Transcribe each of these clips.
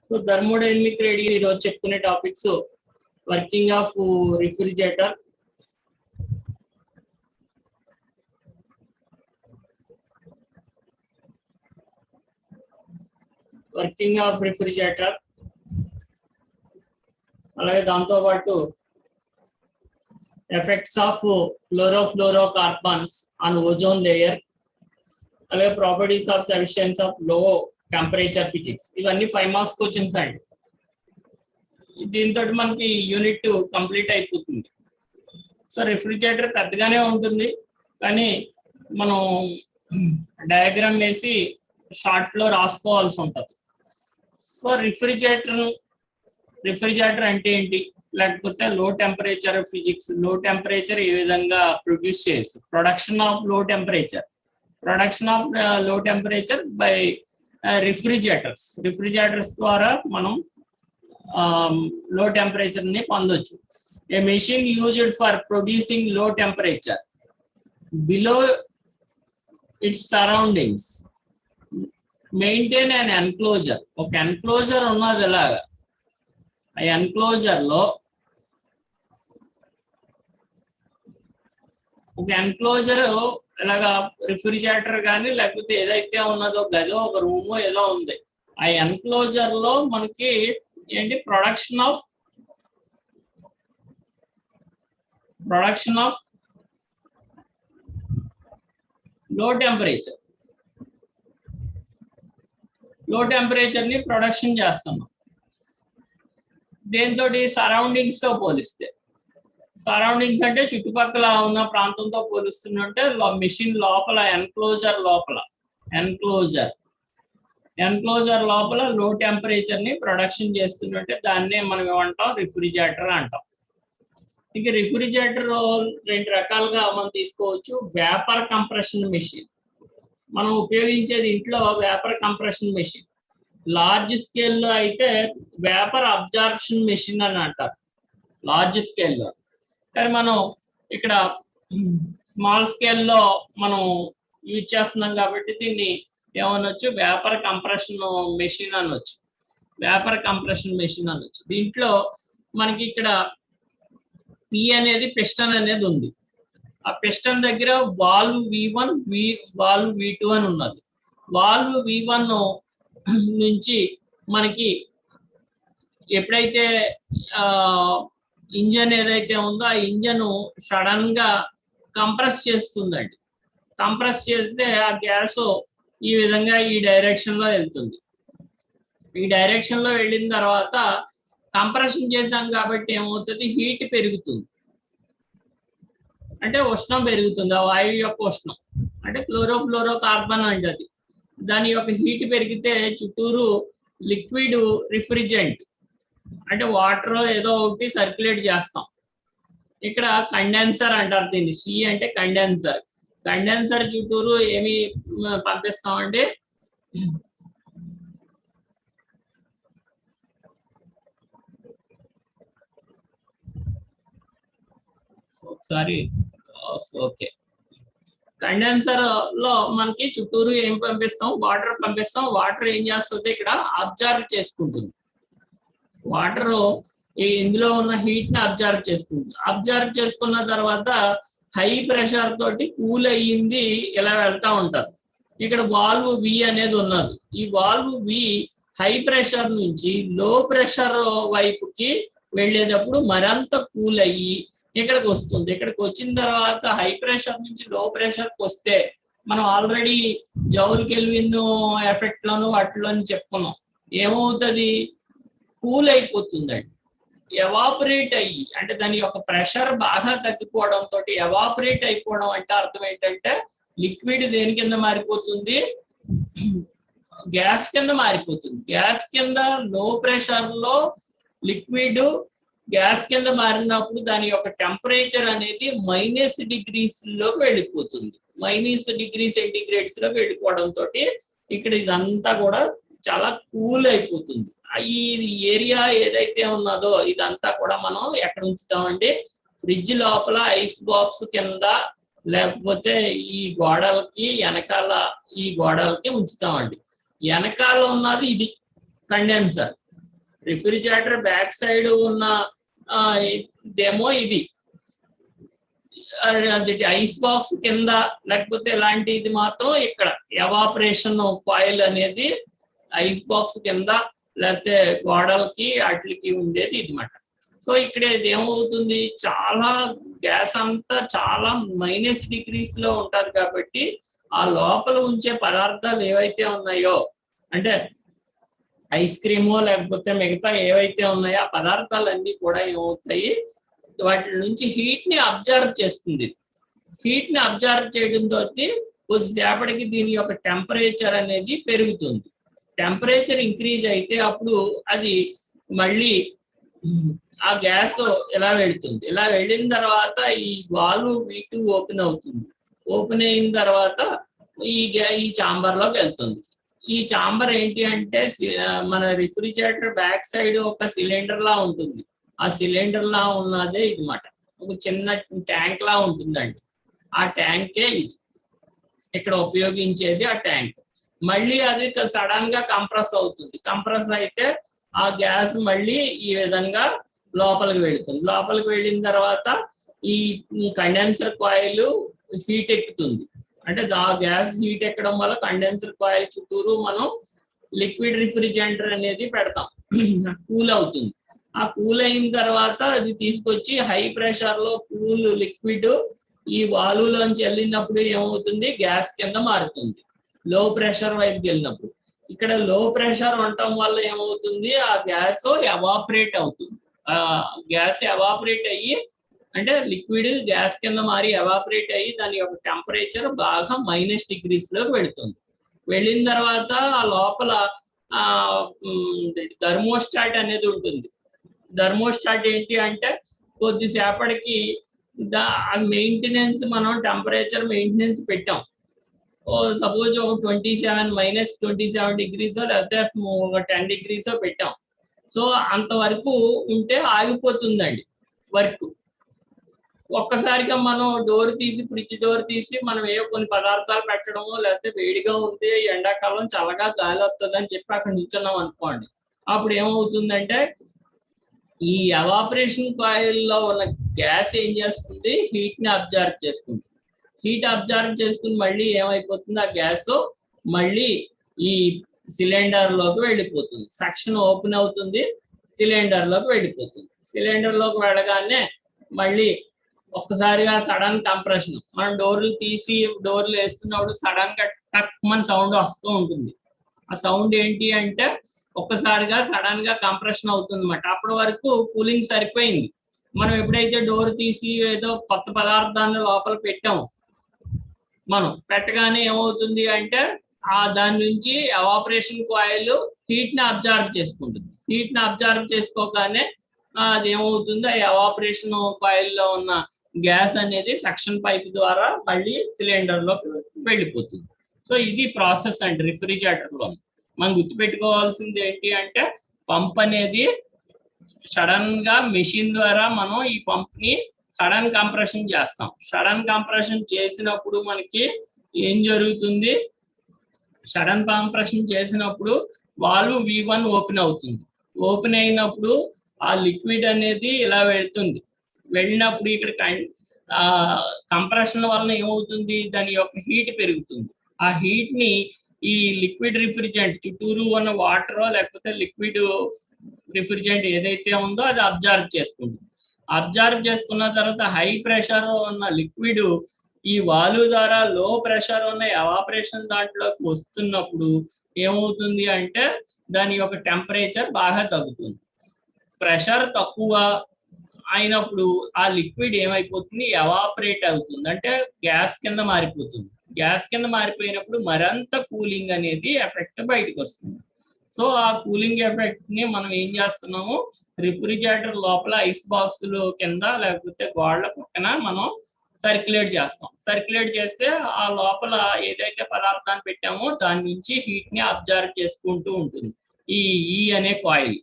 So thermodynamic radio ఈరోజు చెప్పుకునే topics working of refrigerator, అలాగే దాంతో పాటు effects of chlorofluorocarbons on ozone layer, అలాగే properties of sufficient of low temperature physics. ఇవన్నీ 5 మార్క్స్ క్వశ్చన్స్ అండి. దీంతో మనకి యూనిట్ కంప్లీట్ అయిపోతుంది. సో రిఫ్రిజిరేటర్ పెద్దగానే ఉంటుంది, కానీ మనం డయాగ్రామ్ వేసి షార్ట్ లో రాసుకోవాల్సి ఉంటుంది. సో రిఫ్రిజిరేటర్ అంటే ఏంటి, లేకపోతే లో టెంపరేచర్ ఫిజిక్స్, లో టెంపరేచర్ ఏ విధంగా ప్రొడ్యూస్ చేయొచ్చు, production of low temperature by refrigerators ద్వారా మనం లో టెంపరేచర్ ని పొందొచ్చు. ఏ మెషిన్ యూజ్డ్ ఫర్ ప్రొడ్యూసింగ్ లో temperature below it's surroundings maintain an enclosure. ఒక ఎన్క్లోజర్ ఉన్నది ఇలాగా, ఆ ఎన్క్లోజర్ లో ఇలాగా రిఫ్రిజిరేటర్ కానీ లేకపోతే ఏదైతే ఉన్నదో గదో ఒక రూమో ఏదో ఉంది, ఆ ఎన్క్లోజర్ లో మనకి ఏంటి ప్రొడక్షన్ ఆఫ్ లో టెంపరేచర్ ని ప్రొడక్షన్ చేస్తున్నాం. దేంతో సరౌండింగ్స్ తో పోలిస్తే, సరౌండింగ్స్ అంటే చుట్టుపక్కల ఉన్న ప్రాంతంతో పోలుస్తున్నట్టే మెషిన్ లోపల ఎన్క్లోజర్ లోపల లో టెంపరేచర్ ని ప్రొడక్షన్ చేస్తున్నట్టే దాన్నే మనం ఏమంటాం, రిఫ్రిజిరేటర్ అంటాం. ఇక రిఫ్రిజిరేటర్ 2 రకాలుగా మనం తీసుకోవచ్చు. వేపర్ కంప్రెషన్ మెషిన్, మనం ఉపయోగించేది ఇంట్లో వేపర్ కంప్రెషన్ మెషిన్. లార్జ్ స్కేల్లో అయితే వేపర్ అబ్జార్ప్షన్ మెషిన్ అని అంటారు, లార్జ్ స్కేల్లో. కానీ మనం ఇక్కడ స్మాల్ స్కేల్లో మనం యూజ్ చేస్తున్నాం కాబట్టి దీన్ని ఏమనొచ్చు, వేపర్ కంప్రెషన్ మెషిన్ అనొచ్చు. దీంట్లో మనకి ఇక్కడ పి అనేది పిస్టన్ అనేది ఉంది. ఆ పిస్టన్ దగ్గర వాల్వ్ V1 వాల్వ్ V2 అని ఉన్నది. వాల్వ్ V1 నుంచి మనకి ఎప్పుడైతే ఇంజన్ ఏదైతే ఉందో ఆ ఇంజన్ సడన్ గా కంప్రెస్ చేస్తుందండి. కంప్రెస్ చేస్తే ఆ గ్యాస్ ఈ విధంగా ఈ డైరెక్షన్ లో వెళ్తుంది. ఈ డైరెక్షన్ లో వెళ్ళిన తర్వాత కంప్రెషన్ చేసాం కాబట్టి ఏమవుతుంది, హీట్ పెరుగుతుంది, అంటే ఉష్ణం పెరుగుతుంది. ఆ వాయువు యొక్క ఉష్ణం అంటే క్లోరోఫ్లోరోకార్బన్ అంటే అది. దాని యొక్క హీట్ పెరిగితే చుట్టూరు లిక్విడ్ రిఫ్రిజరెంట్ అంటే వాటర్ ఏదో ఒకటి సర్క్యులేట్ చేస్తాం. ఇక్కడ కండెన్సర్ అంటారు దీన్ని. సి అంటే కండెన్సర్ చుట్టూరు ఏమి పంపిస్తాం అంటే కండెన్సర్ లో మనకి చుట్టూరు ఏం పంపిస్తాం, వాటర్ పంపిస్తాం. వాటర్ ఏం చేస్తుంది, ఇక్కడ అబ్జర్వ్ చేసుకుంటుంది. వాటర్ ఇందులో ఉన్న హీట్ ని అబ్జర్వ్ చేసుకున్న తర్వాత హై ప్రెషర్ తోటి కూల్ అయ్యింది ఇలా వెళ్తా ఉంటారు. ఇక్కడ వాల్వ్ వి అనేది ఉన్నది. ఈ వాల్వ్ వి హై ప్రెషర్ నుంచి లో ప్రెషర్ వైపుకి వెళ్ళేటప్పుడు మరింత కూల్ అయ్యి ఇక్కడికి వస్తుంది. ఇక్కడికి వచ్చిన తర్వాత హై ప్రెషర్ నుంచి లో ప్రెషర్కి వస్తే మనం ఆల్రెడీ జౌల్ కెల్విన్ ఎఫెక్ట్ లను వాటిలోని చెప్పుకున్నాం. ఏమవుతుంది, కూల్ అయిపోతుందండి. ఎవాపరేట్ అయ్యి అంటే దాని యొక్క ప్రెషర్ బాగా తగ్గిపోవడంతో ఎవాపరేట్ అయిపోవడం అంటే అర్థం ఏంటంటే లిక్విడ్ దేని కింద మారిపోతుంది, గ్యాస్ కింద మారిపోతుంది. గ్యాస్ కింద లో ప్రెషర్ లో లిక్విడ్ గ్యాస్ కింద మారినప్పుడు దాని యొక్క టెంపరేచర్ అనేది -డిగ్రీస్ లోకి వెళ్ళిపోతుంది. -°C లోకి వెళ్ళిపోవడంతో ఇక్కడ ఇదంతా కూడా చాలా కూల్ అయిపోతుంది. ఈ ఏరియా ఏదైతే ఉన్నదో ఇదంతా కూడా మనం ఎక్కడ ఉంచుతామండి, ఫ్రిడ్జ్ లోపల ఐస్ బాక్స్ కింద లేకపోతే ఈ గోడలకి వెనకాల ఈ గోడలకి ఉంచుతామండి. వెనకాల ఉన్నది ఇది కండెన్సర్, రిఫ్రిజిరేటర్ బ్యాక్ సైడ్ ఉన్న డెమో ఇది. ఐస్ బాక్స్ కింద లేకపోతే ఇలాంటిది మాత్రం ఇక్కడ ఎవాపరేషన్ కాయిల్ అనేది ఐస్ బాక్స్ కింద లేకపోతే గోడలకి వాటికి ఉండేది ఇదిమాట. సో ఇక్కడ ఇది ఏమవుతుంది, చాలా గ్యాస్ అంతా చాలా -డిగ్రీస్ లో ఉంటది కాబట్టి ఆ లోపల ఉంచే పదార్థాలు ఏవైతే ఉన్నాయో, అంటే ఐస్ క్రీమో లేకపోతే మిగతా ఏవైతే ఉన్నాయో ఆ పదార్థాలన్నీ కూడా ఏమవుతాయి, వాటి నుంచి హీట్ ని అబ్జర్వ్ చేస్తుంది. హీట్ ని అబ్జర్వ్ చేయడంతో కొద్దిసేపటికి దీని యొక్క టెంపరేచర్ అనేది పెరుగుతుంది. టెంపరేచర్ ఇంక్రీజ్ అయితే అప్పుడు అది మళ్ళీ ఆ గ్యాస్ ఎలా వెళ్తుంది. ఇలా వెళ్ళిన తర్వాత ఈ వాల్వ్ V2 ఓపెన్ అవుతుంది. ఓపెన్ అయిన తర్వాత ఈ చాంబర్ లోకి వెళ్తుంది. ఈ చాంబర్ ఏంటి అంటే మన రిఫ్రిజిరేటర్ బ్యాక్ సైడ్ ఒక సిలిండర్ లా ఉంటుంది. ఆ సిలిండర్ లా ఉన్నదే ఇది మాట. ఒక చిన్న ట్యాంక్ లా ఉంటుందండి. ఆ ట్యాంకే ఇది ఇక్కడ ఉపయోగించేది. ఆ ట్యాంక్ మళ్ళీ అది సడన్ గా కంప్రెస్ అవుతుంది. కంప్రెస్ అయితే ఆ గ్యాస్ మళ్ళీ ఈ విధంగా లోపలికి వెళుతుంది. లోపలికి వెళ్ళిన తర్వాత ఈ కండెన్సర్ కాయిల్ హీట్ ఎక్కుతుంది. అంటే ఆ గ్యాస్ హీట్ ఎక్కడం వల్ల కండెన్సర్ కాయిల్ చుట్టూరు మనం లిక్విడ్ రిఫ్రిజిరేటర్ అనేది పెడతాం. కూల్ అవుతుంది. ఆ కూల్ అయిన తర్వాత అది తీసుకొచ్చి హై ప్రెషర్ లో కూల్ లిక్విడ్ ఈ వాల్వ్ లోంచి వెళ్ళినప్పుడు ఏమవుతుంది, గ్యాస్ కింద మారుతుంది. లో ప్రెషర్ వైపుకి వెళ్ళినప్పుడు ఇక్కడ లో ప్రెషర్ ఉండటం వల్ల ఏమవుతుంది, ఆ గ్యాస్ ఎవాపరేట్ అవుతుంది. ఆ గ్యాస్ ఎవాపరేట్ అయ్యి, అంటే లిక్విడ్ గ్యాస్ కింద మారి ఎవాపరేట్ అయ్యి దాని యొక్క టెంపరేచర్ బాగా -డిగ్రీస్ లోకి వెళుతుంది. వెళ్ళిన తర్వాత ఆ లోపల థర్మోస్టాట్ అనేది ఉంటుంది. థర్మోస్టాట్ ఏంటి అంటే కొద్దిసేపటికి మెయింటెనెన్స్, మనం టెంపరేచర్ మెయింటెనెన్స్ పెట్టాం. సపోజ్ ఒక -27 డిగ్రీస్ లేకపోతే ఒక 10 డిగ్రీస్ పెట్టాం. సో అంతవరకు ఉంటే ఆగిపోతుందండి వర్క్. ఒక్కసారిగా మనం ఫ్రిడ్జ్ డోర్ తీసి మనం కొన్ని పదార్థాలు పెట్టడము, లేకపోతే వేడిగా ఉంది ఎండాకాలం చల్లగా గాలి వస్తుంది అని చెప్పి అక్కడ నిల్చున్నాం అనుకోండి, అప్పుడు ఏమవుతుందంటే ఈ ఎవాపరేషన్ కాయిల్ లో ఉన్న గ్యాస్ ఏం చేస్తుంది, హీట్ ని అబ్జర్వ్ చేసుకుంటుంది. హీట్ అబ్జర్వ్ చేసుకుని మళ్ళీ ఏమైపోతుంది, ఆ గ్యాస్ మళ్ళీ ఈ సిలిండర్ లోకి వెళ్ళిపోతుంది. సెక్షన్ ఓపెన్ అవుతుంది, సిలిండర్ లోకి వెళ్ళిపోతుంది. సిలిండర్ లోకి వెళ్ళగానే మళ్ళీ ఒక్కసారిగా సడన్ కంప్రెషన్, మనం డోర్లు వేస్తున్నప్పుడు సడన్ గా టక్ మన సౌండ్ వస్తూ ఉంటుంది. ఆ సౌండ్ ఏంటి అంటే ఒక్కసారిగా సడన్ గా కంప్రెషన్ అవుతుంది అన్నమాట. అప్పటి వరకు కూలింగ్ సరిపోయింది. మనం ఎప్పుడైతే డోర్ తీసి ఏదో కొత్త పదార్థాన్ని లోపల పెట్టాము, మనం పెట్టగానే ఏమవుతుంది అంటే దాని నుంచి ఎవాపరేషన్ కాయిల్ హీట్ ని అబ్జర్వ్ చేసుకుంటుంది. హీట్ ని అబ్జర్వ్ చేసుకోగానే అది ఏమవుతుంది, ఆ ఎవాపరేషన్ కాయిల్ లో ఉన్న గ్యాస్ అనేది సక్షన్ పైప్ ద్వారా మళ్ళీ సిలిండర్ లోకి వెళ్ళిపోతుంది. సో ఇది ప్రాసెస్ అండి రిఫ్రిజిరేటర్ లో. మనం గుర్తుపెట్టుకోవాల్సింది ఏంటి అంటే పంప్ అనేది సడన్ గా మెషిన్ ద్వారా మనం ఈ పంప్ ని సడన్ కంప్రెషన్ చేస్తాం. సడన్ కంప్రెషన్ చేసినప్పుడు మనకి ఏం జరుగుతుంది, సడన్ కంప్రెషన్ చేసినప్పుడు వాల్వ్ V1 ఓపెన్ అవుతుంది. ఓపెన్ అయినప్పుడు ఆ లిక్విడ్ అనేది ఇలా వెళ్తుంది. వెళ్ళినప్పుడు ఇక్కడ కంప్రెషన్ వలన ఏమవుతుంది, దాని యొక్క హీట్ పెరుగుతుంది. ఆ హీట్ ని ఈ లిక్విడ్ రిఫ్రిజిరెంట్ చుట్టూరు ఉన్న వాటర్ లేకపోతే లిక్విడ్ రిఫ్రిజిరెంట్ ఏదైతే ఉందో అది అబ్జర్వ్ చేసుకుంటుంది. అబ్జర్వ్ చేసుకున్న తర్వాత హై ప్రెషర్ ఉన్న లిక్విడ్ ఈ వాల్వ్ ద్వారా లో ప్రెషర్ ఉన్న ఎవాపరేషన్ దాంట్లోకి వస్తున్నప్పుడు ఏమవుతుంది అంటే దాని యొక్క టెంపరేచర్ బాగా తగ్గుతుంది. ప్రెషర్ తక్కువ అయినప్పుడు ఆ లిక్విడ్ ఏమైపోతుంది, ఎవాపరేట్ అవుతుంది, అంటే గ్యాస్ కింద మారిపోతుంది. గ్యాస్ కింద మారిపోయినప్పుడు మరింత కూలింగ్ అనేది ఎఫెక్ట్ బయటకు వస్తుంది. సో ఆ కూలింగ్ ఎఫెక్ట్ ని మనం ఏం చేస్తున్నాము, రిఫ్రిజిరేటర్ లోపల ఐస్ బాక్సులు కింద లేకపోతే గోడల పక్కన మనం సర్క్యులేట్ చేస్తాం. సర్క్యులేట్ చేస్తే ఆ లోపల ఏదైతే పదార్థాన్ని పెట్టామో దాని నుంచి హీట్ ని అబ్జర్వ్ చేసుకుంటూ ఉంటుంది ఈ అనే కాయిల్.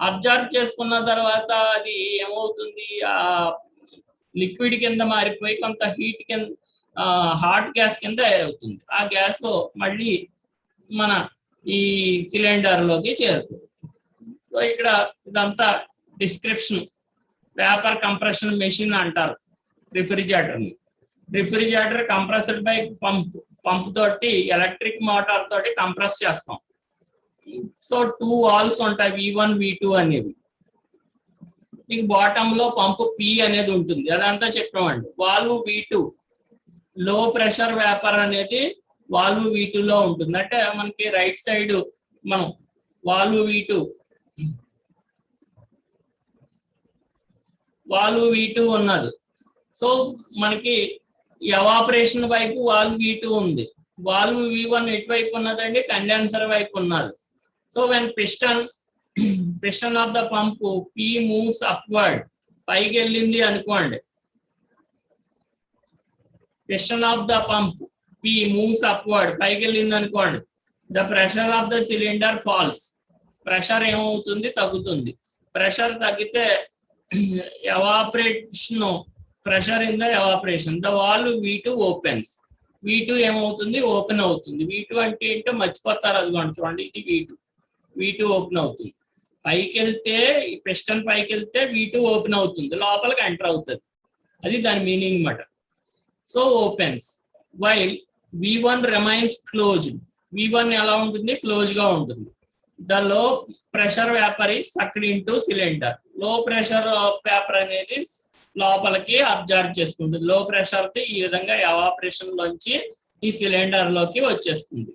అబ్జర్వ్ చేసుకున్న తర్వాత అది ఏమవుతుంది, ఆ లిక్విడ్ కింద మారిపోయి కొంత హీట్ కింద హాట్ గ్యాస్ కింద తయారవుతుంది. ఆ గ్యాస్ మళ్ళీ మన ఈ సిలిండర్ లోకి చేరుతుంది. సో ఇక్కడ ఇదంతా డిస్క్రిప్షన్. వేపర్ కంప్రెషన్ మెషిన్ అంటారు రిఫ్రిజిరేటర్ ని. రిఫ్రిజిరేటర్ కంప్రెస్డ్ బై పంప్ తోటి ఎలక్ట్రిక్ మోటార్ తోటి కంప్రెస్ చేస్తాం. సో 2 వాల్వ్స్ ఉంటాయి, V1 V2 అనేవి. మీకు బాటమ్ లో పంపు P అనేది ఉంటుంది, అదంతా చెప్పామండి. వాల్వ్ V2 లో ప్రెషర్ వేపర్ అనేది వాల్వ్ V2 లో ఉంటుంది. అంటే మనకి రైట్ సైడ్ మనం వాల్వ్ V2 ఉన్నది. సో మనకి ఎవాపరేషన్ వైపు వాల్వ్ V2 ఉంది. వాల్వ్ V1 ఎటువైపు ఉన్నదండి? కండెన్సర్ వైపు ఉన్నది. So when piston of the pump P moves upward, పైకి వెళ్ళింది అనుకోండి. piston of the pump P moves upward, పైకి వెళ్ళింది అనుకోండి. The pressure of the cylinder falls, pressure ఏమవుతుంది? తగ్గుతుంది. ప్రెషర్ తగ్గితే evaporation, pressure in the evaporation, the valve V2 opens. V2 ఏమవుతుంది? ఓపెన్ అవుతుంది. V2 అంటే ఏంటో మర్చిపోతారు, అది చూడండి, ఇది V2 ఓపెన్ అవుతుంది. పైకి వెళ్తే పిస్టన్ పైకి వెళ్తే V2 ఓపెన్ అవుతుంది, లోపలికి ఎంటర్ అవుతుంది. అది దాని మీనింగ్ అన్నమాట. So opens while V1 remains closed. V1 ఎలా ఉంటుంది? క్లోజ్ గా ఉంటుంది. The low pressure vapour is sucked into cylinder. లో ప్రెషర్ వేపర్ అనేది లోపలికి అబ్జర్వ్ చేసుకుంటుంది. లో ప్రెషర్ తో ఈ విధంగా ఎవాపరేషన్ లోంచి ఈ సిలిండర్ లోకి వచ్చేస్తుంది.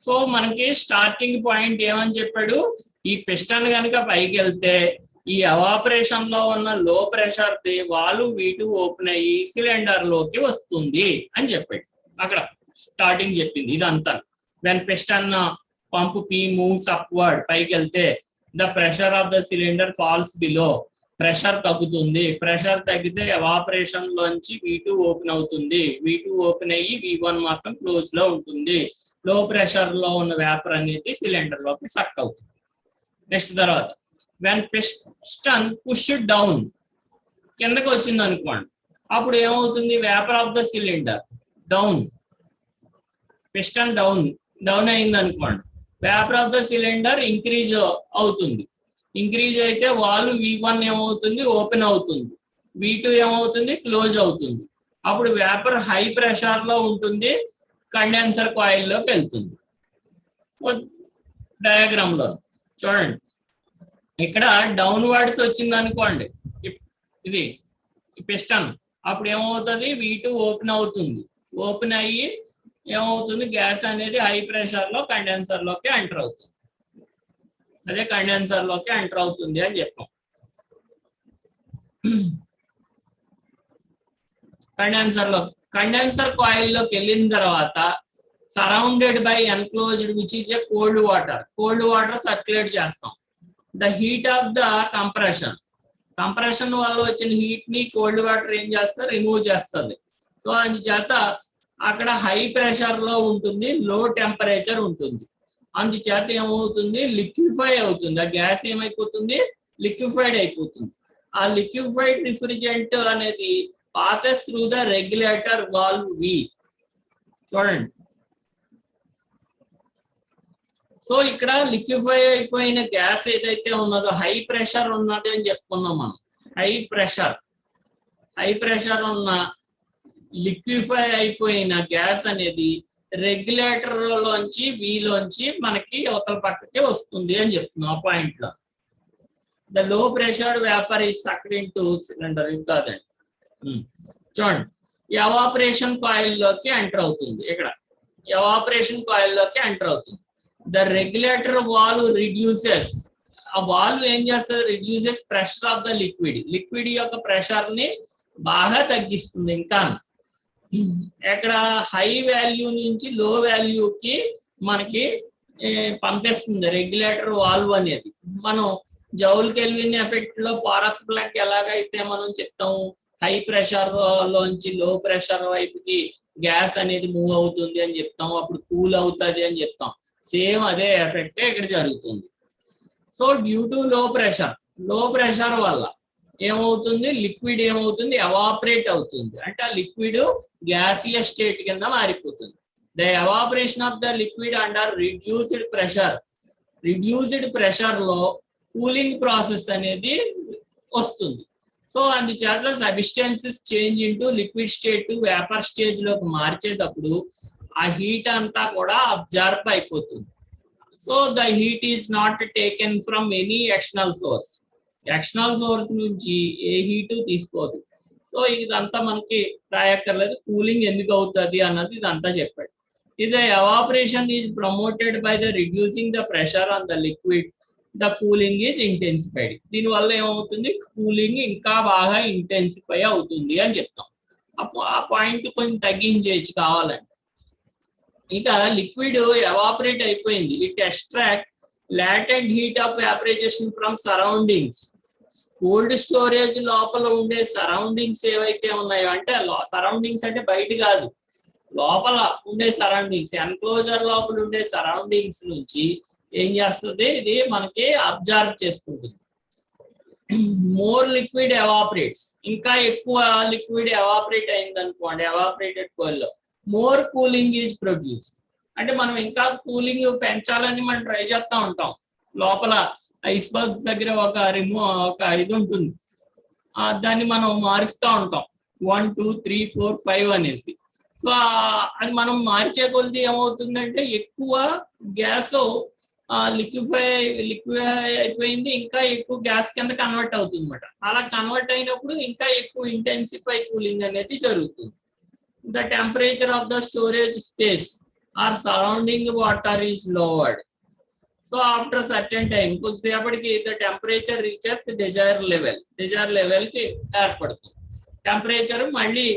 సో మనకి స్టార్టింగ్ పాయింట్ ఏమని చెప్పాడు? ఈ పిస్టన్ కనుక పైకి వెళ్తే ఈ ఎవాపరేషన్ లో ఉన్న low pressure the valve V2 open అయ్యి సిలిండర్ లోకి వస్తుంది అని చెప్పాడు. అక్కడ స్టార్టింగ్ చెప్పింది ఇదంతా. When piston pump P moves upward, పైకి వెళ్తే the pressure of the cylinder falls below, pressure తగ్గుతుంది. ప్రెషర్ తగ్గితే ఎవాపరేషన్ లోంచి V2 ఓపెన్ అవుతుంది. V2 ఓపెన్ అయ్యి V1 మాత్రం క్లోజ్ లో ఉంటుంది. లో ప్రెషర్ లో ఉన్న వేపర్ అనేది సిలిండర్ లోకి సక్ అవుతుంది. నెక్స్ట్ తర్వాత వెన్ పిస్టన్ పుష్ డౌన్, కిందకి వచ్చింది అనుకోండి, అప్పుడు ఏమవుతుంది? Vapour of the cylinder down, piston down అయింది అనుకోండి, vapour of the cylinder increase అవుతుంది. ఇంక్రీజ్ అయితే వాల్వ్ V1 ఏమవుతుంది? ఓపెన్ అవుతుంది. V2 ఏమవుతుంది? క్లోజ్ అవుతుంది. అప్పుడు వేపర్ హై ప్రెషర్ లో ఉంటుంది, కండెన్సర్ కాయిల్ లోకి వెళ్తుంది. డయాగ్రామ్ లో చూడండి, ఇక్కడ డౌన్వర్డ్స్ వచ్చింది అనుకోండి, ఇది పిస్టన్, అప్పుడు ఏమవుతుంది? V2 ఓపెన్ అవుతుంది. ఓపెన్ అయ్యి ఏమవుతుంది? గ్యాస్ అనేది హై ప్రెషర్ లో కండెన్సర్ లోకి ఎంటర్ అవుతుంది. అదే కండెన్సర్ లోకి ఎంటర్ అవుతుంది అని చెప్పాం. కండెన్సర్ కాయిల్ లోకి వెళ్ళిన తర్వాత surrounded by enclosed which is a cold water circulate చేస్తాం. The heat of the compression వల్ల వచ్చిన హీట్ ని కోల్డ్ వాటర్ ఏం చేస్తారు? రిమూవ్ చేస్తుంది. సో అందుచేత అక్కడ హై ప్రెషర్ లో ఉంటుంది, లో టెంపరేచర్ ఉంటుంది. అందుచేత ఏమవుతుంది? లిక్విఫై అవుతుంది. ఆ గ్యాస్ ఏమైపోతుంది? లిక్విఫైడ్ అయిపోతుంది. ఆ లిక్విఫైడ్ రిఫ్రిజరెంట్ అనేది passes through the regulator valve V. చూడండి, సో ఇక్కడ లిక్విఫై అయిపోయిన గ్యాస్ ఏదైతే ఉన్నదో హై ప్రెషర్ ఉన్నది అని చెప్పుకున్నాం మనం. హై ప్రెషర్ ఉన్న లిక్విఫై అయిపోయిన గ్యాస్ అనేది రెగ్యులేటర్ లోంచి వీలోంచి మనకి అవతల పక్కకి వస్తుంది అని చెప్తున్నాం ఆ పాయింట్ లో. The low pressure vapour is sucked into cylinder. ఇది కాదండి, చూడండి, ఎవాపరేషన్ కాయిల్ లోకి ఎంటర్ అవుతుంది. ఇక్కడ ఎవాపరేషన్ కాయిల్ లోకి ఎంటర్ అవుతుంది. ద రెగ్యులేటర్ వాల్వ్ రిడ్యూసెస్, ఆ వాల్వ్ ఏం చేస్తుంది? Reduces pressure of the liquid యొక్క ప్రెషర్ ని బాగా తగ్గిస్తుంది. ఇంకా ఇక్కడ హై వాల్యూ నుంచి లో వాల్యూకి మనకి పంపిస్తుంది రెగ్యులేటర్ వాల్వ్ అనేది. మనం జౌల్ కెల్విన్ ఎఫెక్ట్ లో పారస్ ప్లగ్ ఎలాగైతే మనం చెప్తాము, హై ప్రెషర్ లోంచి లో ప్రెషర్ వైపుకి గ్యాస్ అనేది మూవ్ అవుతుంది అని చెప్తాం, అప్పుడు కూల్ అవుతుంది అని చెప్తాం. సేమ్ అదే ఎఫెక్ట్ ఇక్కడ జరుగుతుంది. సో డ్యూ టు లో ప్రెషర్ వల్ల ఏమవుతుంది, లిక్విడ్ ఏమవుతుంది, ఎవాపరేట్ అవుతుంది. అంటే ఆ లిక్విడ్ గ్యాసియస్ స్టేట్ కింద మారిపోతుంది. The evaporation of the liquid under reduced pressure, reduced pressure లో కూలింగ్ ప్రాసెస్ అనేది వస్తుంది. సో అందుచేత substances change into liquid state to vapour stage లోకి మార్చేటప్పుడు ఆ హీట్ అంతా కూడా అబ్జర్వ్ అయిపోతుంది. So the heat is not taken from any external source, external source నుంచి ఏ హీటు తీసుకోదు. సో ఇదంతా మనకి రాయక్కర్లేదు, కూలింగ్ ఎందుకు అవుతుంది అన్నది ఇదంతా చెప్పాడు. ఇది evaporation is promoted by the reducing the pressure on the liquid, the cooling is intensified. దీనివల్ల ఏమవుతుంది, కూలింగ్ ఇంకా బాగా ఇంటెన్సిఫై అవుతుంది అని చెప్తాం. ఆ పాయింట్ కొంచెం తగ్గించేయచ్చు కావాలంటే. ఇక లిక్విడ్ ఎవాపరేట్ అయిపోయింది, it extract latent heat of vaporisation from surroundings. Cold storage లోపల ఉండే సరౌండింగ్స్ ఏవైతే ఉన్నాయో, అంటే సరౌండింగ్స్ అంటే బయట కాదు, లోపల ఉండే సరౌండింగ్స్, ఎన్క్లోజర్ లోపల ఉండే సరౌండింగ్స్ నుంచి ఏం చేస్తుంది, ఇది మనకి అబ్జర్వ్ చేసుకుంటుంది. మోర్ లిక్విడ్ ఎవాపరేట్స్, ఇంకా ఎక్కువ లిక్విడ్ ఎవాపరేట్ అయింది అనుకోండి ఎవాపరేటెడ్ కోల్ లో, మోర్ కూలింగ్ ఈజ్ ప్రొడ్యూస్. అంటే మనం ఇంకా కూలింగ్ పెంచాలని మనం ట్రై చేస్తూ ఉంటాం. లోపల ఐస్ బాక్స్ దగ్గర ఒక ఇది ఉంటుంది, దాన్ని మనం మారుస్తూ ఉంటాం 1 2 3 4 5 అనేసి. సో అది మనం మార్చే కొద్ది ఏమవుతుందంటే ఎక్కువ గ్యాస్ లిక్విఫై అయిపోయింది, ఇంకా ఎక్కువ గ్యాస్ కింద కన్వర్ట్ అవుతుంది అనమాట. అలా కన్వర్ట్ అయినప్పుడు ఇంకా ఎక్కువ ఇంటెన్సిఫై కూలింగ్ అనేది జరుగుతుంది. The temperature of the storage space or surrounding water is lowered. So after certain time, కొద్దిసేపటికి the temperature reaches the desired level కి ఏర్పడుతుంది. టెంపరేచర్ మళ్ళీ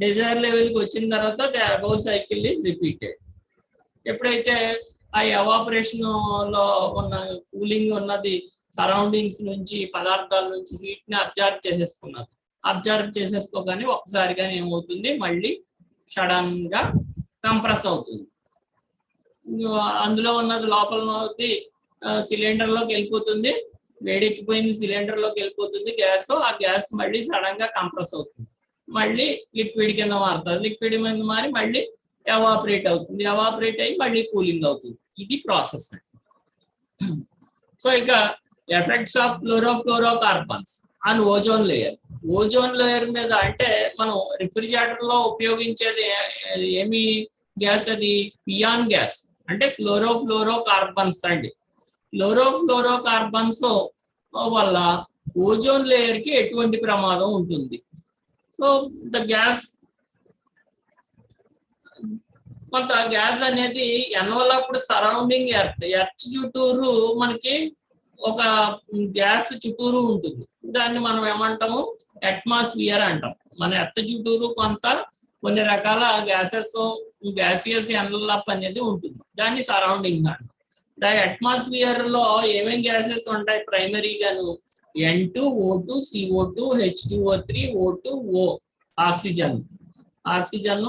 డిజైర్ లెవెల్ కి వచ్చిన తర్వాత the above cycle is repeated. ఎప్పుడైతే ఆ ఎవాపరేషన్ లో ఉన్న కూలింగ్ ఉన్నది సరౌండింగ్స్ నుంచి, పదార్థాల నుంచి హీట్ ని అబ్జర్వ్ చేసేసుకోగానే ఒకసారిగానే ఏమవుతుంది, మళ్ళీ సడన్ గా కంప్రెస్ అవుతుంది. అందులో ఉన్నది లోపల ఉన్నది సిలిండర్ లోకి వెళ్ళిపోతుంది, వేడెక్కిపోయింది సిలిండర్ లోకి వెళ్ళిపోతుంది గ్యాస్. ఆ గ్యాస్ మళ్ళీ సడన్ గా కంప్రెస్ అవుతుంది, మళ్ళీ లిక్విడ్ కింద మారుతుంది, లిక్విడ్ కింద మారి మళ్ళీ ఎవాపరేట్ అవుతుంది, ఎవాపరేట్ అయ్యి మళ్ళీ కూలింగ్ అవుతుంది. ఇది ప్రాసెస్. సో ఇక effects of chlorofluorocarbons on ozone layer. Ozone layer మీద అంటే మనం రిఫ్రిజిరేటర్ లో ఉపయోగించేది ఏమి గ్యాస్, అది పియాన్ గ్యాస్, అంటే క్లోరోఫ్లోరోకార్బన్స్ అండి. క్లోరోఫ్లోరోకార్బన్స్ వల్ల ఓజోన్ లేయర్ కి ఎటువంటి ప్రమాదం ఉంటుంది? సో ద గ్యాస్, కొంత గ్యాస్ అనేది ఎన్వలప్డ్ సరౌండింగ్ ఎర్త్ చుట్టూరు మనకి ఒక గ్యాస్ చుట్టూరు ఉంటుంది. దాన్ని మనం ఏమంటాము, అట్మాస్ఫియర్ అంటాం. మన ఎర్త్ చుట్టూరు కొన్ని రకాల గ్యాసియస్ ఎన్వలప్ అనేది ఉంటుంది, దాన్ని సరౌండింగ్ అంటాం. దాని అట్మాస్ఫియర్ లో ఏమేమి గ్యాసెస్ ఉంటాయి ప్రైమరీగాను, N2, O2, CO2, H2O3, O2O, oxygen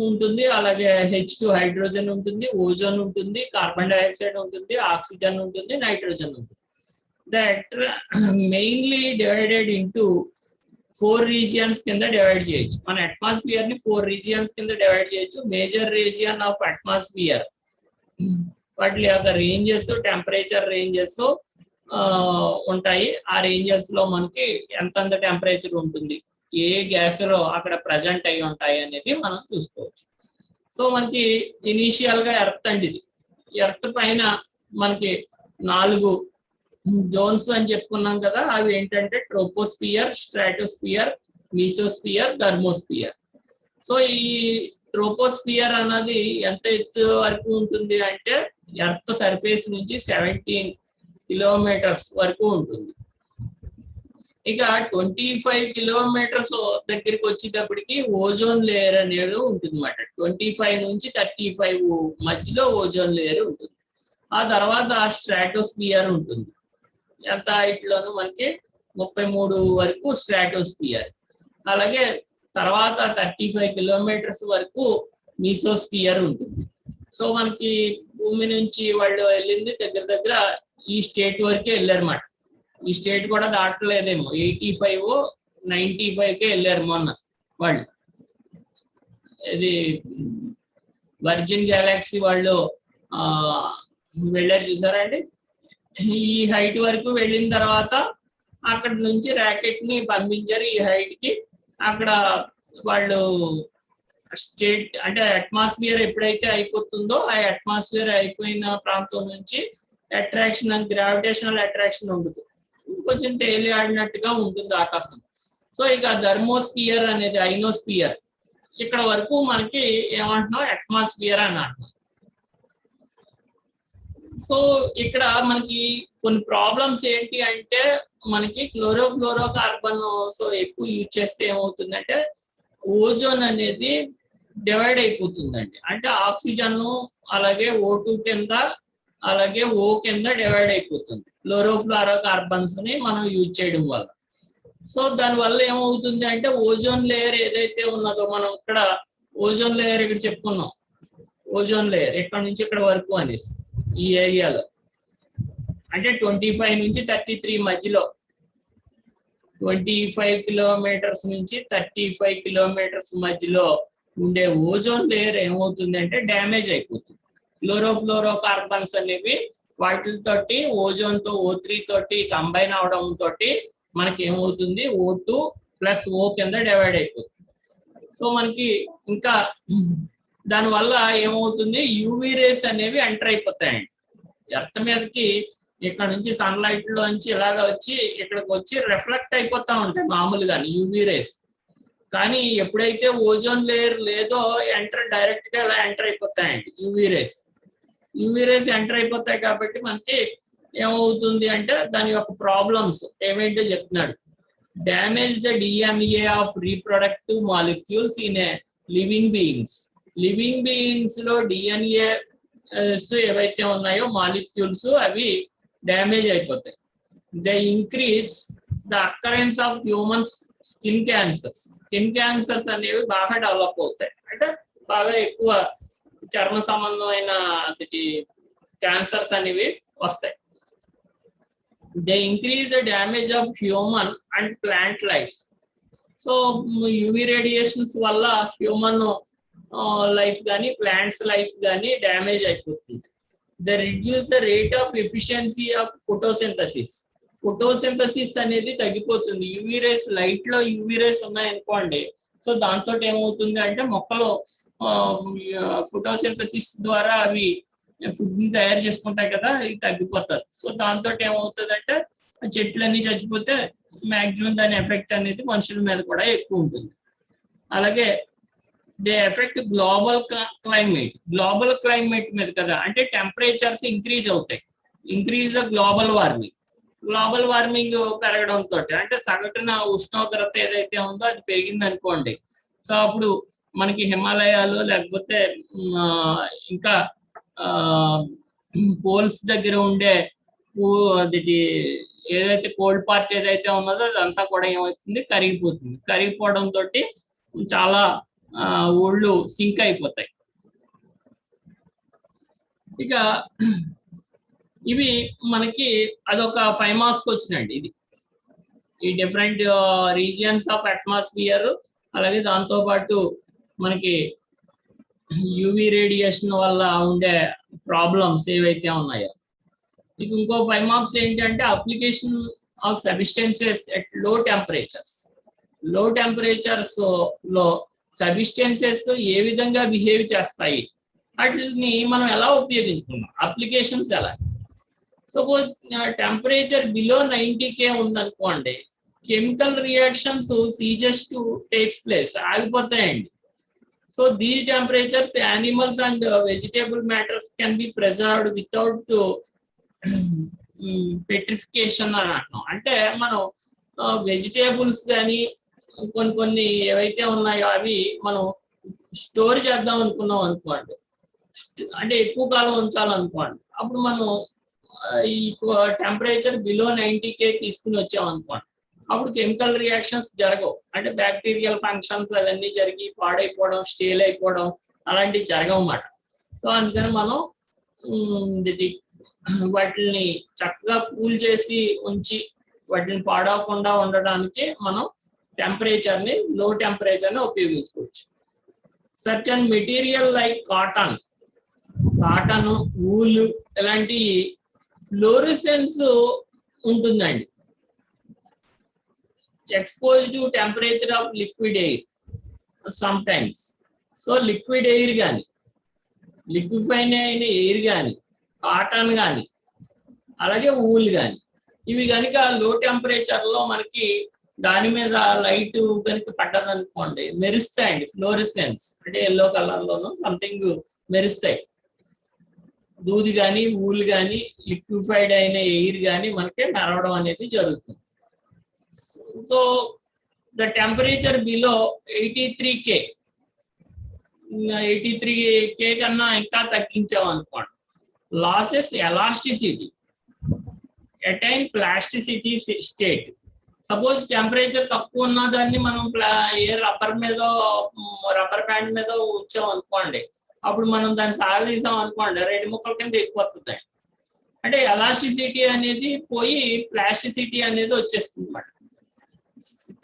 ఉంటుంది, అలాగే H2 హైడ్రోజన్ ఉంటుంది, ఓజోన్ ఉంటుంది, కార్బన్ డైఆక్సైడ్ ఉంటుంది, ఆక్సిజన్ ఉంటుంది, నైట్రోజన్ ఉంటుంది. That mainly divided into 4 regions కింద డివైడ్ చేయొచ్చు. మన అట్మాస్ఫియర్ ని 4 రీజియన్స్ కింద డివైడ్ చేయొచ్చు. మేజర్ రీజియన్ ఆఫ్ అట్మాస్ఫియర్, వాటి యొక్క రేంజెస్, టెంపరేచర్ రేంజెస్ ఉంటాయి. ఆ రేంజెస్ లో మనకి ఎంతంత టెంపరేచర్ ఉంటుంది, ఏ గ్యాస్లో అక్కడ ప్రజెంట్ అయి ఉంటాయి అనేది మనం చూసుకోవచ్చు. సో మనకి ఇనీషియల్ గా ఎర్త్ అండి, ఇది ఎర్త్ పైన మనకి 4 జోన్స్ అని చెప్పుకున్నాం కదా. అవి ఏంటంటే ట్రోపోస్ఫియర్, స్ట్రాటోస్ఫియర్, మీసోస్ఫియర్, థర్మోస్ఫియర్. సో ఈ ట్రోపోస్ఫియర్ అన్నది ఎంత ఎత్తు వరకు ఉంటుంది అంటే ఎర్త్ సర్ఫేస్ నుంచి 17 కిలోమీటర్స్ వరకు ఉంటుంది. ఇక 25 కిలోమీటర్స్ దగ్గరికి వచ్చేటప్పటికి ఓజోన్ లేయర్ అనేది ఉంటుంది అన్నమాట. 25 నుంచి 35 మధ్యలో ఓజోన్ లేయర్ ఉంటుంది. ఆ తర్వాత స్ట్రాటోస్ఫియర్ ఉంటుంది, ఎంత హైట్లోనూ మనకి 33 వరకు స్ట్రాటోస్ఫియర్. అలాగే తర్వాత 35 కిలోమీటర్స్ వరకు మీసోస్ఫియర్ ఉంటుంది. సో మనకి భూమి నుంచి వాళ్ళు వెళ్ళింది దగ్గర ఈ స్టేట్ వరకే వెళ్ళారన్నమాట. ఈ స్టేట్ కూడా దాటలేదేమో, 85 95కే వెళ్ళారు మొన్న వాళ్ళు. ఇది వర్జిన్ గెలాక్సీ వాళ్ళు వెళ్ళారు చూసారా అండి. ఈ హైట్ వరకు వెళ్ళిన తర్వాత అక్కడ నుంచి ర్యాకెట్ ని పంపించారు ఈ హైట్ కి. అక్కడ వాళ్ళు స్టేట్ అంటే అట్మాస్ఫియర్ ఎప్పుడైతే అయిపోతుందో ఆ అట్మాస్ఫియర్ అయిపోయిన ప్రాంతం నుంచి అట్రాక్షన్ అండ్ గ్రావిటేషనల్ అట్రాక్షన్ ఉంటుంది, కొంచెం తేలియాడినట్టుగా ఉంటుంది ఆకాశం. సో ఇక థర్మోస్ఫియర్ అనేది ఐనోస్ఫియర్ ఇక్కడ వరకు మనకి ఏమంటున్నాం అట్మాస్ఫియర్ అని అంటున్నాం. సో ఇక్కడ మనకి కొన్ని ప్రాబ్లమ్స్ ఏంటి అంటే మనకి క్లోరోఫ్లోరో కార్బన్ సో ఎక్కువ యూజ్ చేస్తే ఏమవుతుందంటే ఓజోన్ అనేది డివైడ్ అయిపోతుందండి. అంటే ఆక్సిజన్ అలాగే O2 కింద అలాగే O కింద డివైడ్ అయిపోతుంది క్లోరోఫ్లోరో కార్బన్స్ ని మనం యూజ్ చేయడం వల్ల. సో దానివల్ల ఏమవుతుంది అంటే ఓజోన్ లేయర్ ఏదైతే ఉన్నదో, మనం ఇక్కడ ఓజోన్ లేయర్ ఇక్కడ చెప్పుకున్నాం, ఓజోన్ లేయర్ ఇక్కడ నుంచి ఇక్కడ వరకు అనేసి ఈ ఏరియాలో అంటే 25 నుంచి 33 మధ్యలో 25 కిలోమీటర్స్ నుంచి 35 కిలోమీటర్స్ మధ్యలో ఉండే ఓజోన్ లేయర్ ఏమవుతుంది అంటే డ్యామేజ్ అయిపోతుంది. క్లోరోఫ్లోరో కార్బన్స్ అనేవి వాటితోటి ఓజోన్ తో O3 తోటి కంబైన్ అవడం తోటి మనకి ఏమవుతుంది O2 ప్లస్ O కింద డివైడ్ అయిపోతుంది. సో మనకి ఇంకా దానివల్ల ఏమవుతుంది యూవీ రేస్ అనేవి ఎంటర్ అయిపోతాయండి ఎర్త్ మీదకి. ఇక్కడ నుంచి సన్లైట్ లోంచి ఇలాగ వచ్చి ఇక్కడికి వచ్చి రిఫ్లెక్ట్ అయిపోతా ఉంటాయి మామూలుగా యూవీ రేస్. కానీ ఎప్పుడైతే ఓజోన్ లేయర్ లేదో డైరెక్ట్ గా ఇలా ఎంటర్ అయిపోతాయండి UV rays. UV rays enter అయిపోతాయి కాబట్టి మనకి ఏమవుతుంది అంటే దాని యొక్క ప్రాబ్లమ్స్ ఏమేంటో చెప్తున్నాడు. Damage the DNA of reproductive molecules in a living beings. Living beings లో DNA ఏవైతే ఉన్నాయో మాలిక్యూల్స్ అవి డ్యామేజ్ అయిపోతాయి. They increase the occurrence of humans skin cancers. Skin cancers అనేవి బాగా డెవలప్ అవుతాయి, అంటే బాగా ఎక్కువ చర్మ సంబంధమైన క్యాన్సర్స్ అనేవి వస్తాయి. They increase the damage of human and plant life. So UV radiations వల్ల హ్యూమన్ లైఫ్ కానీ ప్లాంట్స్ లైఫ్ కానీ డ్యామేజ్ అయిపోతుంది. They reduce the rate of efficiency of photosynthesis. Photosynthesis అనేది తగ్గిపోతుంది. యూవీ రేస్ లైట్ లో యూవీ రేస్ ఉన్నాయనుకోండి, so దాంతో ఏమవుతుంది అంటే మొక్కలు ఫోటోసింథసిస్ ద్వారా అవి ఫుడ్ ని తయారు చేసుకుంటాయి కదా, ఇది తగ్గిపోతుంది. సో దాంతో ఏమవుతుంది అంటే చెట్లన్నీ చచ్చిపోతే మాక్సిమం దాని ఎఫెక్ట్ అనేది మనుషుల మీద కూడా ఎక్కువ ఉంటుంది. అలాగే they effect global climate. Global climate మీద కదా, అంటే టెంపరేచర్స్ ఇంక్రీజ్ అవుతాయి. Increase the global warming. Global warming పెరగడం తోటి అంటే సగటున ఉష్ణోగ్రత ఏదైతే ఉందో అది పెరిగింది అనుకోండి, సో అప్పుడు మనకి హిమాలయాలు లేకపోతే ఇంకా పోల్స్ దగ్గర ఉండే ఏదైతే కోల్డ్ పార్ట్ ఏదైతే ఉన్నదో అదంతా కూడా ఏమవుతుంది కరిగిపోతుంది. కరిగిపోవడం తోటి చాలా ఒళ్ళు సింక్ అయిపోతాయి. ఇక ఇవి మనకి అదొక 5 మార్క్స్ వచ్చినండి. ఇది ఈ డిఫరెంట్ రీజియన్స్ ఆఫ్ అట్మాస్ఫియర్, అలాగే దాంతో పాటు మనకి యూవీ రేడియేషన్ వల్ల ఉండే ప్రాబ్లమ్స్ ఏవైతే ఉన్నాయో. ఇక ఇంకో 5 మార్క్స్ ఏంటంటే application of substances at low temperatures. Low temperatures లో సబ్స్టెన్సెస్ ఏ విధంగా బిహేవ్ చేస్తాయి, వాటిని మనం ఎలా ఉపయోగించుకున్నాం, అప్లికేషన్స్ ఎలా. సపోజ్ టెంపరేచర్ బిలో 90K ఉందనుకోండి, chemical reactions ceases to takes place, ఆగిపోతాయండి. So these temperatures animals and vegetable matters can be preserved without petrification అని అంటున్నాం. అంటే మనం వెజిటేబుల్స్ కానీ కొన్ని ఏవైతే ఉన్నాయో అవి మనం స్టోర్ చేద్దాం అనుకున్నాం అనుకోండి, అంటే ఎక్కువ కాలం ఉంచాలనుకోండి, అప్పుడు మనం ఈ టెంపరేచర్ బిలో 90K తీసుకుని వచ్చాం అనుకోండి, అప్పుడు కెమికల్ రియాక్షన్స్ జరగవు. అంటే బ్యాక్టీరియల్ ఫంక్షన్స్ అవన్నీ జరిగి పాడైపోవడం, స్టేల్ అయిపోవడం అలాంటివి జరగవన్నమాట. సో అందుకని మనం వాటిని చక్కగా కూల్ చేసి ఉంచి వాటిని పాడవకుండా ఉండడానికి మనం టెంపరేచర్ ని లో టెంపరేచర్ ని ఉపయోగించుకోవచ్చు. Certain material like cotton, wool ఇలాంటి ఫ్లోరిసెన్స్ ఉంటుందండి. Expose to temperature of liquid air some times. So liquid air కానీ, లిక్విఫైన్ అయిన ఎయిర్ కానీ, కాటన్ కానీ, అలాగే వూల్ కానీ, ఇవి కనుక లో టెంపరేచర్ లో మనకి దాని మీద లైట్ కనుక పడ్డదనుకోండి మెరుస్తాయండి. ఫ్లోరిసెన్స్ అంటే ఎల్లో కలర్ లోను సంథింగ్ మెరుస్తాయి. దూది కానీ, వూల్ కానీ, లిక్విఫైడ్ అయిన ఎయిర్ కానీ మనకి మెరవడం అనేది జరుగుతుంది. So the temperature below 83K, 83K కన్నా ఇంకా తగ్గించాం అనుకోండి, losses elasticity, attain plasticity state. Suppose temperature తక్కువ ఉన్న దాన్ని మనం రబ్బర్ బ్యాండ్ మీద ఉంచాం అనుకోండి, అప్పుడు మనం దాన్ని సాగదీసాం అనుకోండి, 2 ముక్కల కింద ఎక్కువవుతుంది. అంటే ఎలాస్టిసిటీ అనేది పోయి ప్లాస్టిసిటీ అనేది వచ్చేస్తుంది అన్నమాట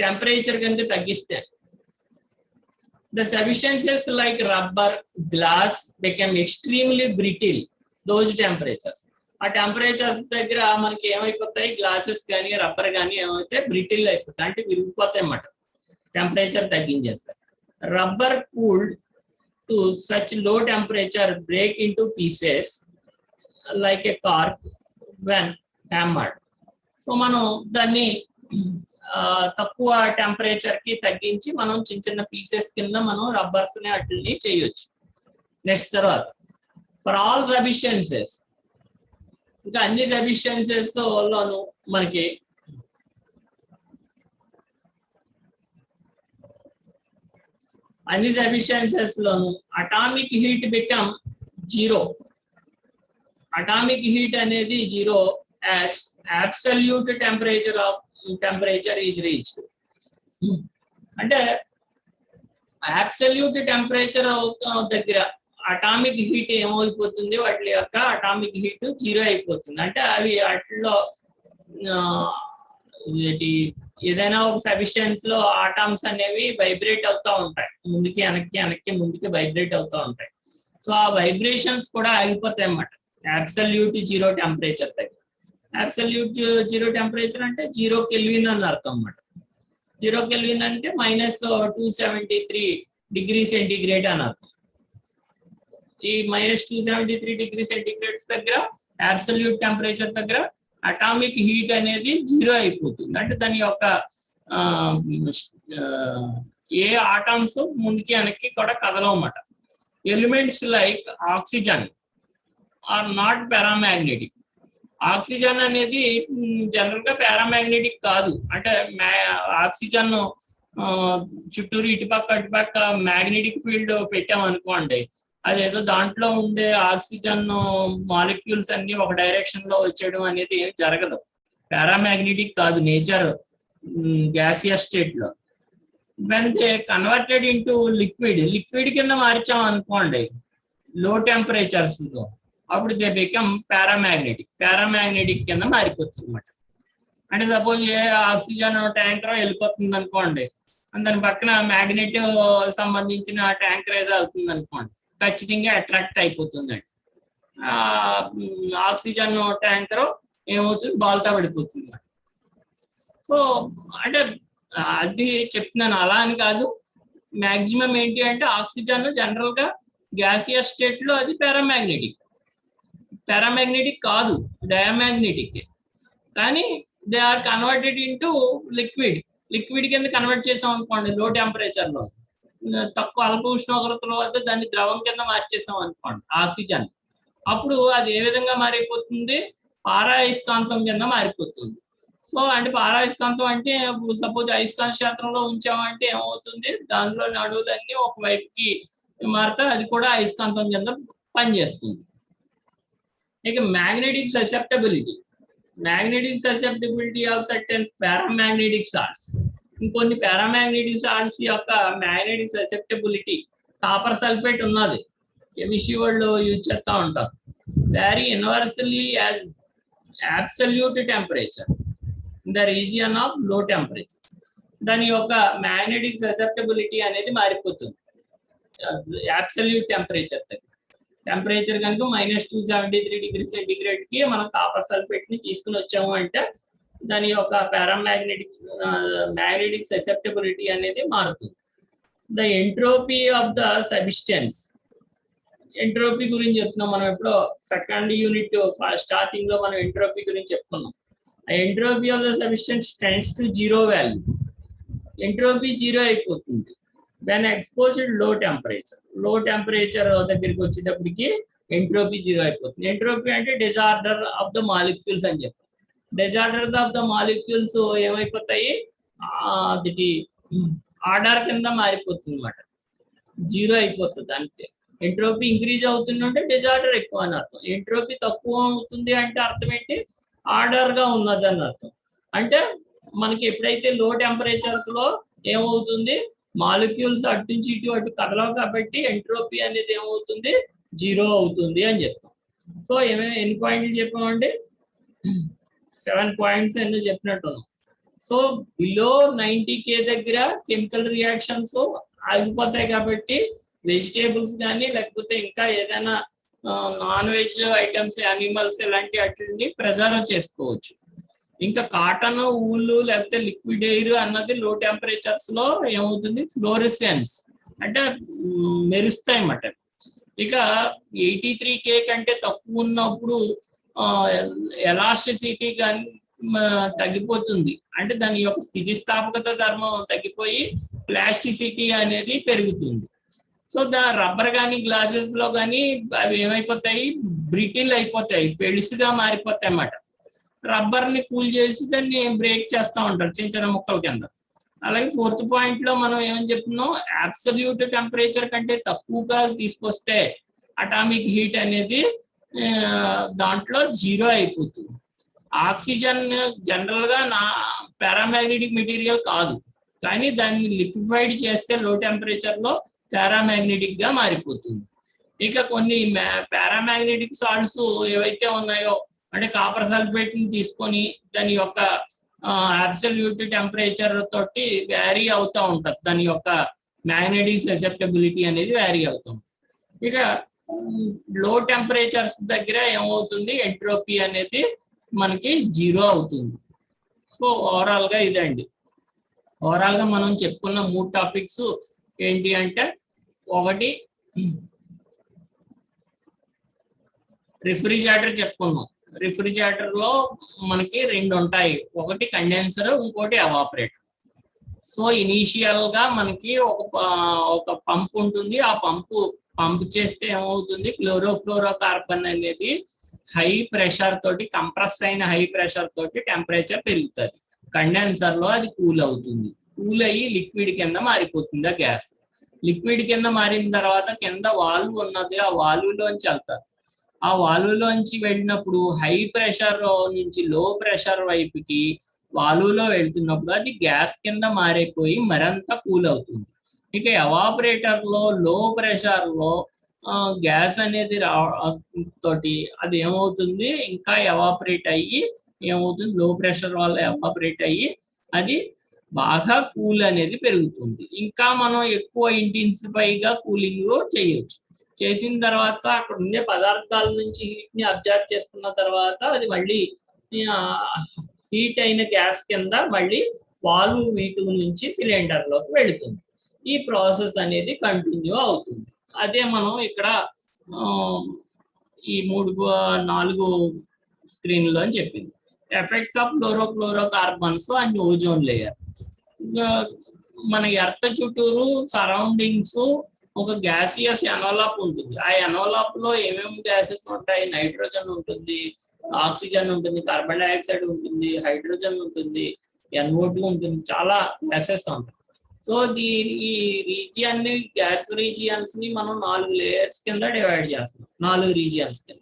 టెంపరేచర్ కనుక తగ్గిస్తే. The substances like rubber, glass become extremely brittle those temperatures. ఆ టెంపరేచర్స్ దగ్గర మనకి ఏమైపోతాయి, గ్లాసెస్ కానీ రబ్బర్ కానీ ఏమైతే బ్రిటిల్ అయిపోతాయి, అంటే విరిగిపోతాయి అన్నమాట టెంపరేచర్ తగ్గించేస్తారు. Rubber cooled to such low temperature break into pieces like a cork when hammered. So మనం దాన్ని తక్కువ టెంపరేచర్ కి తగ్గించి మనం చిన్న చిన్న పీసెస్ కింద మనం రబ్బర్స్ ని అట్లని చేయొచ్చు. నెక్స్ట్ తర్వాత ఫర్ ఆల్ సబ్స్టెన్సెస్, ఇంకా అన్ని సబ్స్టెన్సెస్ లోను మనకి అన్ని సబ్స్టెన్సెస్ లోను atomic heat become 0. Atomic heat అనేది 0 as absolute temperature is reached. అంటే అబ్సల్యూట్ టెంపరేచర్ దగ్గర అటామిక్ హీట్ ఏమైపోతుంది, వాటి యొక్క అటామిక్ హీట్ 0 అయిపోతుంది. అంటే అవి వాటిలో ఏదైనా ఒక సబ్స్టెన్స్ లో ఆటమ్స్ అనేవి వైబ్రేట్ అవుతూ ఉంటాయి, ముందుకి వెనక్కి వైబ్రేట్ అవుతూ ఉంటాయి. సో ఆ వైబ్రేషన్స్ కూడా ఆగిపోతాయి అన్నమాట అబ్సల్యూట్ 0 టెంపరేచర్ దగ్గర. అబ్సల్యూట్ 0 టెంపరేచర్ అంటే 0 కెల్విన్ అని అర్థం అన్నమాట. 0 కెల్విన్ అంటే -273 డిగ్రీ సెంటీగ్రేడ్ అని అర్థం. ఈ -273 డిగ్రీ సెంటీగ్రేడ్ దగ్గర అబ్సల్యూట్ టెంపరేచర్ దగ్గర అటామిక్ హీట్ అనేది 0 అయిపోతుంది. అంటే దాని యొక్క ఏ ఆటమ్స్ ముందుకి వెనక్కి కూడా కదలవన్నమాట. Elements like oxygen are not paramagnetic. Oxygen అనేది జనరల్ గా పారామాగ్నెటిక్ కాదు. అంటే ఆక్సిజన్ చుట్టూరు ఇటుపక్క మ్యాగ్నెటిక్ ఫీల్డ్ పెట్టాం అనుకోండి, అదేదో దాంట్లో ఉండే ఆక్సిజన్ మాలిక్యూల్స్ అన్ని ఒక డైరెక్షన్ లో వచ్చేయడం అనేది ఏం జరగదు. పారామాగ్నెటిక్ కాదు నేచర్ గ్యాసియస్ స్టేట్ లో. When they converted into liquid కింద మార్చాం అనుకోండి లో టెంపరేచర్స్ లో, అప్పుడు దే బికమ్ పారామాగ్నెటిక్ కింద మారిపోతుంది అన్నమాట. అంటే సపోజ్ ఏ ఆక్సిజన్ ట్యాంకర్ వెళ్ళిపోతుంది అనుకోండి, దాని పక్కన మ్యాగ్నెట్ సంబంధించిన ట్యాంకర్ ఏదో అవుతుంది అనుకోండి, ఖచ్చితంగా అట్రాక్ట్ అయిపోతుందండి. ఆక్సిజన్ ట్యాంకర్ ఏమవుతుంది, బాల్తా పడిపోతుంది. సో అంటే అది చెప్తున్నాను, అలా అని కాదు. మ్యాక్సిమం ఏంటి అంటే ఆక్సిజన్ జనరల్ గా గ్యాసియస్ స్టేట్ లో అది పారామాగ్నెటిక్ కాదు, డయామాగ్నెటిక్. కానీ they are converted into liquid కింద కన్వర్ట్ చేసాం అనుకోండి లో టెంపరేచర్ లో, తక్కువ అల్ప ఉష్ణోగ్రతల వద్ద దాన్ని ద్రవం కింద మార్చేసాం అనుకోండి ఆక్సిజన్, అప్పుడు అది ఏ విధంగా మారిపోతుంది, పారాయస్కాంతం కింద మారిపోతుంది. సో అంటే పారాయస్కాంతం అంటే సపోజ్ అయస్కాంత క్షేత్రంలో ఉంచామంటే ఏమవుతుంది, దానిలోని అణువులన్నీ ఒక వైపుకి మారితే అది కూడా అయస్కాంతం కింద పనిచేస్తుంది. ఇక magnetic susceptibility of certain paramagnetic salts. ఇంకొన్ని పారామాగ్నెటిక్ సాల్ట్స్ యొక్క మ్యాగ్నెటిక్ ససెప్టబిలిటీ, కాపర్ సల్ఫేట్ ఉన్నది, కెమిస్ట్రీ వాళ్ళు యూజ్ చేస్తూ ఉంటారు. Vary universally as absolute temperature. In the region of low temperature. దాని యొక్క మ్యాగ్నెటిక్ ససెప్టబిలిటీ అనేది మారిపోతుంది అబ్సల్యూట్ టెంపరేచర్ టెంపరేచర్ కనుక -273 డిగ్రీ సెంటిగ్రేడ్ కి మనం కాపర్ సల్ఫేట్ ని తీసుకుని వచ్చాము అంటే దాని యొక్క మ్యాగ్నెటిక్ ససెప్టబిలిటీ అనేది మారుతుంది. The entropy of the substance, entropy గురించి చెప్తున్నాం మనం ఎప్పుడో సెకండ్ యూనిట్ స్టార్టింగ్ లో మనం ఎంట్రోపీ గురించి చెప్పుకున్నాం. Entropy of the substance tends to zero value, entropy zero అయిపోతుంది వెన్ ఎక్స్పోజ్డ్ లో టెంపరేచర్ దగ్గరికి వచ్చేటప్పటికి ఎంట్రోపీ జీరో అయిపోతుంది. ఎంట్రోపీ అంటే డిజార్డర్ ఆఫ్ ద మాలిక్యూల్స్ అని చెప్పి, డిజార్డర్ ఆఫ్ ద మాలిక్యూల్స్ ఏమైపోతాయి, అది ఆర్డర్ కింద మారిపోతుంది అన్నమాట, జీరో అయిపోతుంది అంతే. ఎంట్రోపీ ఇంక్రీజ్ అవుతుందంటే డిజార్డర్ ఎక్కువ అని అర్థం, ఎంట్రోపీ తక్కువ అవుతుంది అంటే అర్థం ఏంటి, ఆర్డర్ గా ఉన్నది అని అర్థం. అంటే మనకి ఎప్పుడైతే లో టెంపరేచర్స్ లో ఏమవుతుంది, మాలిక్యూల్స్ అటు నుంచి ఇటు అటు కదలవు కాబట్టి ఎంట్రోపీ అనేది ఏమవుతుంది, జీరో అవుతుంది అని చెప్తాం. సో ఎన్ని పాయింట్లు చెప్పామండి, 7 పాయింట్స్ ఎన్నో చెప్పినట్టున్నాం. సో బిలో 90K దగ్గర కెమికల్ రియాక్షన్స్ ఆగిపోతాయి కాబట్టి వెజిటేబుల్స్ కానీ లేకపోతే ఇంకా ఏదైనా నాన్ వెజ్ ఐటమ్స్ యానిమల్స్ ఇలాంటి వాటిని ప్రిజర్వ్ చేసుకోవచ్చు. ఇంకా కాటన్, ఊళ్ళు లేకపోతే లిక్విడ్ ఎయిర్ అన్నది లో టెంపరేచర్స్ లో ఏమవుతుంది, ఫ్లోరెసెన్స్ అంటే మెరుస్తాయి అన్నమాట. ఇక 83K కంటే తక్కువ ఉన్నప్పుడు ఎలాస్టిసిటీ కానీ తగ్గిపోతుంది, అంటే దాని యొక్క స్థితిస్థాపకత ధర్మం తగ్గిపోయి ప్లాస్టిసిటీ అనేది పెరుగుతుంది. సో రబ్బర్ కానీ గ్లాసెస్ లో కానీ అవి ఏమైపోతాయి, బ్రిటిల్ అయిపోతాయి, పెళుసుగా మారిపోతాయి అన్నమాట. రబ్బర్ ని కూల్ చేసి దాన్ని బ్రేక్ చేస్తూ ఉంటారు చిన్న చిన్న ముక్కల కింద. అలాగే 4th పాయింట్ లో మనం ఏమని చెప్తున్నాం, అబ్సల్యూట్ టెంపరేచర్ కంటే తక్కువగా తీసుకొస్తే అటామిక్ హీట్ అనేది దాంట్లో జీరో అయిపోతుంది. ఆక్సిజన్ జనరల్ గా పారామాగ్నెటిక్ మెటీరియల్ కాదు, కానీ దాన్ని లిక్విఫైడ్ చేస్తే లో టెంపరేచర్ లో పారామాగ్నెటిక్ గా మారిపోతుంది. ఇక కొన్ని పారామాగ్నెటిక్ సాల్ట్స్ ఏవైతే ఉన్నాయో అంటే కాపర్ సల్ఫేట్ ని తీసుకొని దాని యొక్క అబ్సల్యూట్ టెంపరేచర్ తోటి వ్యారీ అవుతూ ఉంటుంది, దాని యొక్క మ్యాగ్నెటిక్ ససెప్టబిలిటీ అనేది వ్యారీ అవుతుంది. ఇక లో టెంపరేచర్స్ దగ్గర ఏమవుతుంది, ఎంట్రోపీ అనేది మనకి జీరో అవుతుంది. సో ఓవరాల్ గా ఇదండి, ఓవరాల్ గా మనం చెప్పుకున్న 3 టాపిక్స్ ఏంటి అంటే, ఒకటి రిఫ్రిజిరేటర్ చెప్పుకున్నాం. రిఫ్రిజిరేటర్ లో మనకి 2 ఉంటాయి, ఒకటి కండెన్సర్, ఇంకోటి ఎవాపరేటర్. సో ఇనీషియల్ గా మనకి ఒక పంప్ ఉంటుంది, ఆ పంప్ చేస్తే ఏమవుతుంది, క్లోరోఫ్లోరో కార్బన్ అనేది హై ప్రెషర్ తోటి, కంప్రెస్ అయిన హై ప్రెషర్ తోటి టెంపరేచర్ పెరుగుతుంది. కండెన్సర్ లో అది కూల్ అవుతుంది, కూల్ అయ్యి లిక్విడ్ కింద మారిపోతుంది. ఆ గ్యాస్ లిక్విడ్ కింద మారిన తర్వాత కింద వాల్వ్ ఉన్నది, ఆ వాల్వ్ లోంచి వెళ్తారు. ఆ వాల్వ్ లోంచి వెళ్ళినప్పుడు హై ప్రెషర్ నుంచి లో ప్రెషర్ వైపుకి వాల్వ్ లో వెళ్తున్నప్పుడు అది గ్యాస్ కింద మారిపోయి మరింత కూల్ అవుతుంది. ఇక ఎవాపరేటర్ లో లో ప్రెషర్ లో గ్యాస్ అనేది తోటి అది ఏమవుతుంది, ఇంకా ఎవాపరేట్ అయ్యి ఏమవుతుంది, లో ప్రెషర్ వల్ల ఎవాపరేట్ అయ్యి అది బాగా కూల్ అనేది పెరుగుతుంది. ఇంకా మనం ఎక్కువ ఇంటెన్సిఫై గా కూలింగ్ చేయొచ్చు. చేసిన తర్వాత అక్కడ ఉండే పదార్థాల నుంచి హీట్ ని అబ్జర్వ్ చేసుకున్న తర్వాత అది మళ్ళీ హీట్ అయిన గ్యాస్ కింద మళ్ళీ వాల్వ్ V2 నుంచి సిలిండర్ లోకి వెళుతుంది. ఈ ప్రాసెస్ అనేది కంటిన్యూ అవుతుంది. అదే మనం ఇక్కడ ఈ 4 స్క్రీన్ లో అని చెప్పింది. Effects of chlorofluorocarbons and ozone layer. మన ఎర్త్ చుట్టూరు సరౌండింగ్స్ ఒక గ్యాసియస్ ఎన్వలప్ ఉంటుంది. ఆ ఎన్వలప్ లో ఏమేమి గ్యాసెస్ ఉంటాయి, నైట్రోజన్ ఉంటుంది, ఆక్సిజన్ ఉంటుంది, కార్బన్ డైఆక్సైడ్ ఉంటుంది, హైడ్రోజన్ ఉంటుంది, NO2 ఉంటుంది, చాలా గ్యాసెస్ ఉంటాయి. సో ఈ రీజియన్ ని, గ్యాస్ రీజియన్స్ ని మనం 4 లేయర్స్ కింద డివైడ్ చేస్తున్నాం, 4 రీజియన్స్ కింద.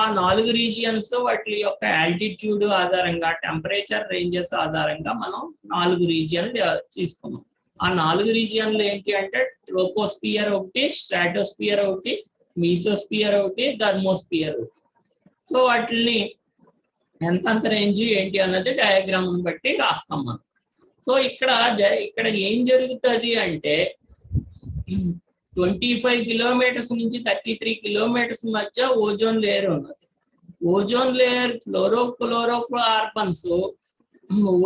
ఆ 4 రీజియన్స్ వాటి యొక్క ఆల్టిట్యూడ్ ఆధారంగా, టెంపరేచర్ రేంజెస్ ఆధారంగా మనం 4 రీజియన్ తీసుకున్నాం. ఆ 4 రీజియన్లు ఏంటి అంటే ట్రోపోస్పియర్ ఒకటి, స్ట్రాటోస్పియర్ ఒకటి, మీసోస్పియర్ ఒకటి, థర్మోస్పియర్ ఒకటి. సో వాటిని ఎంతంత రేంజ్ ఏంటి అన్నది డయాగ్రామ్ బట్టి రాస్తాం మనం. సో ఇక్కడ ఏం జరుగుతుంది అంటే 25 కిలోమీటర్స్ నుంచి 33 కిలోమీటర్స్ మధ్య ఓజోన్ లేయర్ ఉన్నది. ఓజోన్ లేయర్ ఫ్లోరోఫ్లోరోకార్బన్స్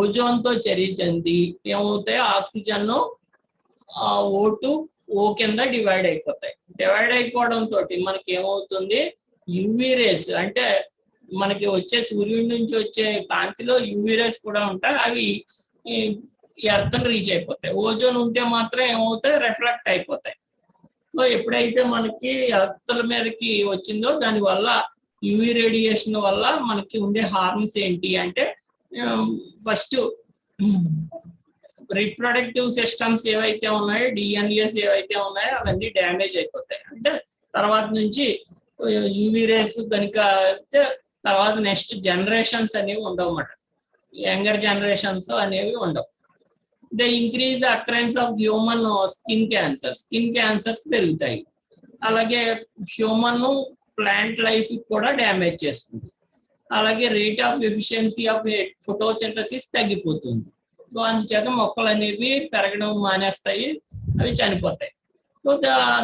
ఓజోన్ తో చర్య చెంది ఏమవుతాయి, ఆక్సిజన్ O2 O కింద డివైడ్ అయిపోతాయి. డివైడ్ అయిపోవడం తోటి మనకి ఏమవుతుంది, యూవీ రేస్ అంటే మనకి వచ్చే సూర్యుడి నుంచి వచ్చే కాంతిలో యూవీ రేస్ కూడా ఉంటాయి, అవి ఎర్త్ రీచ్ అయిపోతాయి. ఓజోన్ ఉంటే మాత్రం ఏమవుతాయి, రిఫ్లెక్ట్ అయిపోతాయి. సో ఎప్పుడైతే మనకి ఎర్త్ మీదకి వచ్చిందో దాని వల్ల యూవీ రేడియేషన్ వల్ల మనకి ఉండే హార్మ్స్ ఏంటి అంటే, ఫస్ట్ రీప్రొడక్టివ్ సిస్టమ్స్ ఏవైతే ఉన్నాయో, డిఎన్ఏస్ ఏవైతే ఉన్నాయో అవన్నీ డ్యామేజ్ అయిపోతాయి. అంటే తర్వాత నుంచి యూవీ రేస్ కనుక తర్వాత నెక్స్ట్ జనరేషన్స్ అనేవి ఉండవు అన్నమాట. యంగర్ జనరేషన్స్ అనేవి ఉండవు. They increase the occurrence of human skin cancers పెరుగుతాయి. అలాగే హ్యూమన్ ప్లాంట్ లైఫ్ కూడా డ్యామేజ్ చేస్తుంది. అలాగే rate of efficiency of photosynthesis తగ్గిపోతుంది. సో అందుచేత మొక్కలు అనేవి పెరగడం మానేస్తాయి, అవి చనిపోతాయి. సో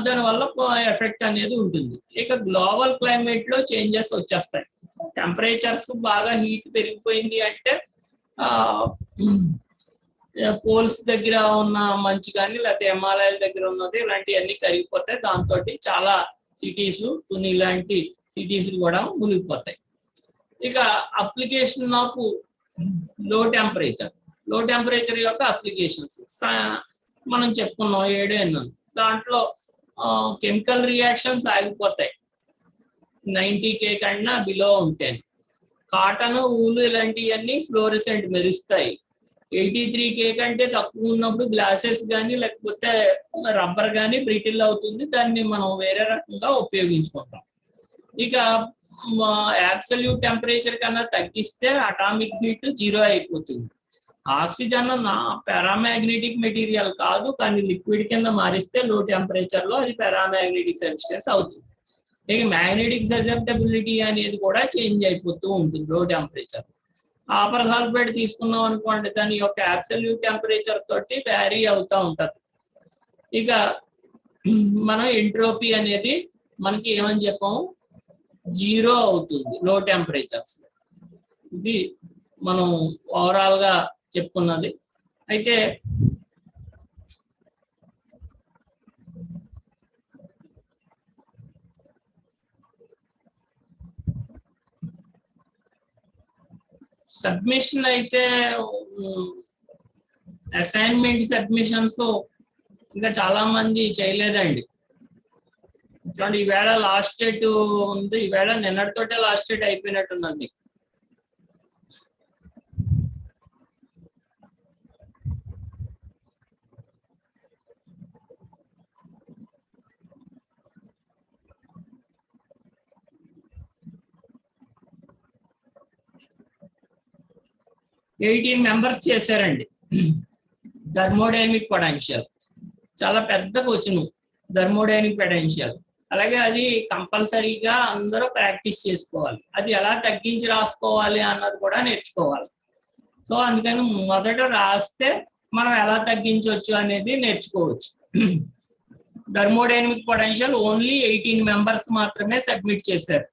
దానివల్ల ఎఫెక్ట్ అనేది ఉంటుంది. ఇక గ్లోబల్ క్లైమేట్ లో చేంజెస్ వచ్చేస్తాయి. టెంపరేచర్స్ బాగా హీట్ పెరిగిపోయింది అంటే పోల్స్ దగ్గర ఉన్న మంచు కానీ లేకపోతే హిమాలయాల దగ్గర ఉన్నది ఇలాంటివన్నీ కరిగిపోతాయి. దాంతో చాలా సిటీస్ ఇలాంటి సిటీస్ కూడా మునిగిపోతాయి. ఇక అప్లికేషన్ ఆఫ్ లో టెంపరేచర్ యొక్క అప్లికేషన్స్ మనం చెప్పుకున్నాం 7 దాంట్లో కెమికల్ రియాక్షన్స్ ఆగిపోతాయి 90K కన్నా బిలో ఉంటే. కాటన్, ఊలు ఇలాంటివన్నీ ఫ్లోరిసెంట్ మెరుస్తాయి. 83K కంటే తక్కువ ఉన్నప్పుడు గ్లాసెస్ కానీ లేకపోతే రబ్బర్ కానీ బ్రిటిల్ అవుతుంది, దాన్ని మనం వేరే రకంగా ఉపయోగించుకుంటాం. ఇక అబ్సల్యూట్ టెంపరేచర్ కన్నా తగ్గిస్తే అటామిక్ హీట్ 0 అయిపోతుంది. ఆక్సిజన్ పారామాగ్నెటిక్ మెటీరియల్ కాదు, కానీ లిక్విడ్ కింద మారిస్తే లో టెంపరేచర్ లో అది పారామాగ్నెటిక్ సబ్స్టెన్స్ అవుతుంది. ఇక మ్యాగ్నెటిక్ సజెప్టబిలిటీ అనేది కూడా చేంజ్ అయిపోతూ ఉంటుంది లో టెంపరేచర్. కాపర్ సల్ఫేట్ తీసుకున్నాం అనుకోండి, దాని యొక్క అబ్సల్యూట్ టెంపరేచర్ తోటి వ్యారీ అవుతూ ఉంటుంది. ఇక మనం ఎంట్రోపీ అనేది మనకి ఏమని చెప్పాము, 0 అవుతుంది లో టెంపరేచర్స్. ఇది మనం ఓవరాల్ గా చెప్పుకున్నది. అయితే సబ్మిషన్ అయితే అసైన్మెంట్ సబ్మిషన్స్ ఇంకా చాలా మంది చేయలేదండి. చూడండి, ఈవేళ లాస్ట్ డేట్ ఉంది, ఈవేళ నిన్నటితోటే లాస్ట్ డేట్ అయిపోయినట్టున్నది. మెంబర్స్ చేశారండి. థర్మోడైనమిక్ పొటెన్షియల్ చాలా పెద్ద క్వశ్చన్, థర్మోడైనమిక్ పొటెన్షియల్. అలాగే అది కంపల్సరీగా అందరూ ప్రాక్టీస్ చేసుకోవాలి. అది ఎలా తగ్గించి రాసుకోవాలి అన్నది కూడా నేర్చుకోవాలి. సో అందుకని మొదట రాస్తే మనం ఎలా తగ్గించవచ్చు అనేది నేర్చుకోవచ్చు. థర్మోడైనమిక్ పొటెన్షియల్ ఓన్లీ 18 మెంబర్స్ మాత్రమే సబ్మిట్ చేశారు.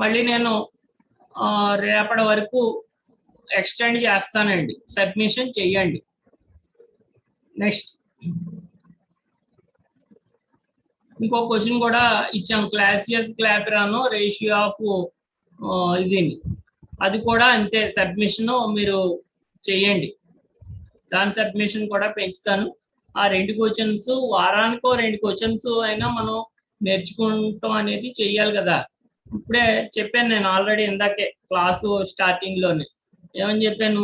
మళ్ళీ నేను రేపటి వరకు ఎక్స్టెండ్ చేస్తానండి, సబ్మిషన్ చెయ్యండి. నెక్స్ట్ ఇంకో క్వశ్చన్ కూడా ఇచ్చాం, క్లాసియస్ క్లాపెరాన్ రేషియో ఆఫ్ ఇది, అది కూడా అంతే, సబ్మిషన్ మీరు చెయ్యండి. దాని సబ్మిషన్ కూడా పెంచుతాను. ఆ 2 క్వశ్చన్స్ వారానికో 2 క్వశ్చన్స్ అయినా మనం నేర్చుకుంటాం అనేది చెయ్యాలి కదా. ఇప్పుడే చెప్పాను నేను ఆల్రెడీ ఇందాకే క్లాసు స్టార్టింగ్ లోనే ఏమని చెప్పాను,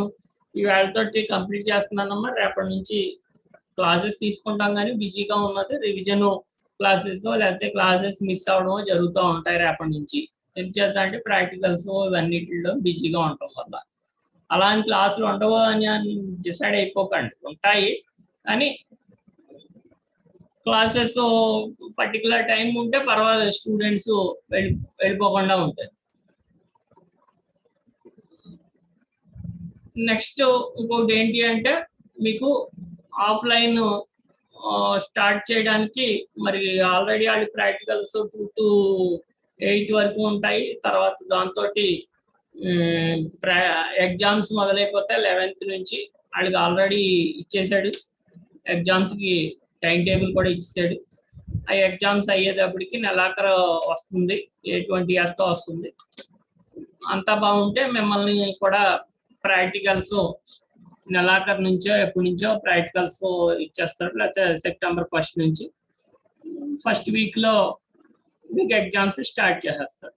ఈ వేళతోటి కంప్లీట్ చేస్తున్నానమ్మా, రేపటి నుంచి క్లాసెస్ తీసుకుంటాం కానీ బిజీగా ఉన్నది, రివిజన్ క్లాసెస్ లేకపోతే క్లాసెస్ మిస్ అవడం జరుగుతూ ఉంటాయి రేపటి నుంచి. ఏం చేద్దాం అంటే ప్రాక్టికల్స్ ఇవన్నిటిలో బిజీగా ఉండటం వల్ల. అలాంటి క్లాసులు ఉండవు అని డిసైడ్ అయిపోకండి, ఉంటాయి కానీ క్లాసెస్ పర్టికులర్ టైం ఉంటే పర్వాలేదు, స్టూడెంట్స్ వెళ్ళిపోకుండా ఉంటాయి. నెక్స్ట్ ఇంకోటి ఏంటి అంటే మీకు ఆఫ్లైన్ స్టార్ట్ చేయడానికి మరి ఆల్రెడీ వాళ్ళు ప్రాక్టికల్స్ 2 to 8 వరకు ఉంటాయి. తర్వాత దాంతో ఎగ్జామ్స్ మొదలైపోతే 11th నుంచి వాళ్ళకి ఆల్రెడీ ఇచ్చేసాడు. ఎగ్జామ్స్ కి టైం టేబుల్ కూడా ఇచ్చేసాడు. ఆ ఎగ్జామ్స్ అయ్యేటప్పటికి నెలాఖరు వస్తుంది, A20 వస్తుంది. అంతా బాగుంటే మిమ్మల్ని కూడా ప్రాక్టికల్స్ నెలాఖరు నుంచో ఎప్పటి నుంచో ప్రాక్టికల్స్ ఇచ్చేస్తాడు. లేకపోతే September 1st నుంచి ఫస్ట్ వీక్ లో మీకు ఎగ్జామ్స్ స్టార్ట్ చేసేస్తాడు.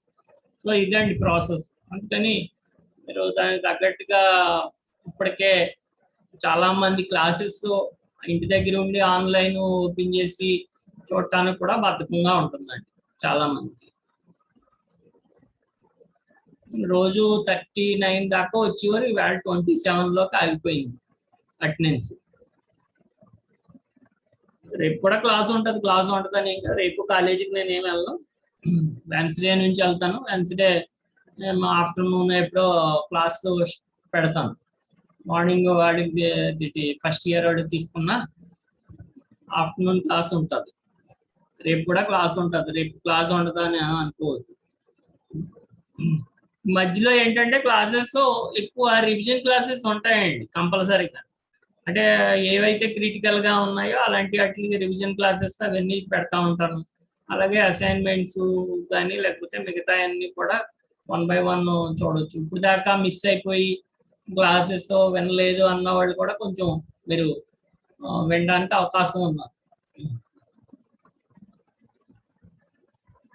సో ఇదండి ప్రాసెస్. అందుకని మీరు దానికి తగ్గట్టుగా ఇప్పటికే చాలా మంది క్లాసెస్ ఇంటి దగ్గర ఉండి ఆన్లైన్ ఓపెన్ చేసి చూడటానికి కూడా బద్ధకంగా ఉంటుందండి చాలా మందికి. రోజు 39 దాకా వచ్చేవారు, ఇవాళ 27లోకి ఆగిపోయింది అటెండెన్స్. రేపు కూడా క్లాస్ ఉంటుందని ఇంకా రేపు కాలేజీకి నేను ఏమి వెళ్ళను. వెన్స్డే నుంచి వెళ్తాను. వెన్స్డే ఆఫ్టర్నూన్ ఎప్పుడో క్లాస్ పెడతాను. మార్నింగ్ వాడికి ఫస్ట్ ఇయర్ వాడికి తీసుకున్న ఆఫ్టర్నూన్ క్లాస్ ఉంటుంది. రేపు కూడా క్లాస్ ఉంటుంది. రేపు క్లాస్ ఉండదని అనుకోవద్దు. మధ్యలో ఏంటంటే క్లాసెస్ ఎక్కువ రివిజన్ క్లాసెస్ ఉంటాయండి కంపల్సరీగా. అంటే ఏవైతే క్రిటికల్ గా ఉన్నాయో అలాంటి వాటికి రివిజన్ క్లాసెస్ అవన్నీ పెడతా ఉంటాను. అలాగే అసైన్మెంట్స్ కానీ లేకపోతే మిగతా అన్ని కూడా 1 by 1 చూడొచ్చు. ఇప్పుడు దాకా మిస్ అయిపోయి క్లాసెస్ వినలేదు అన్న వాళ్ళు కూడా కొంచెం మీరు వినడానికి అవకాశం ఉన్నారు.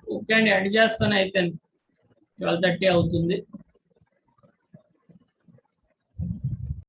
ఓకే అండి, ఎండ్ చేస్తాను అయితే. 12:30 అవుతుంది.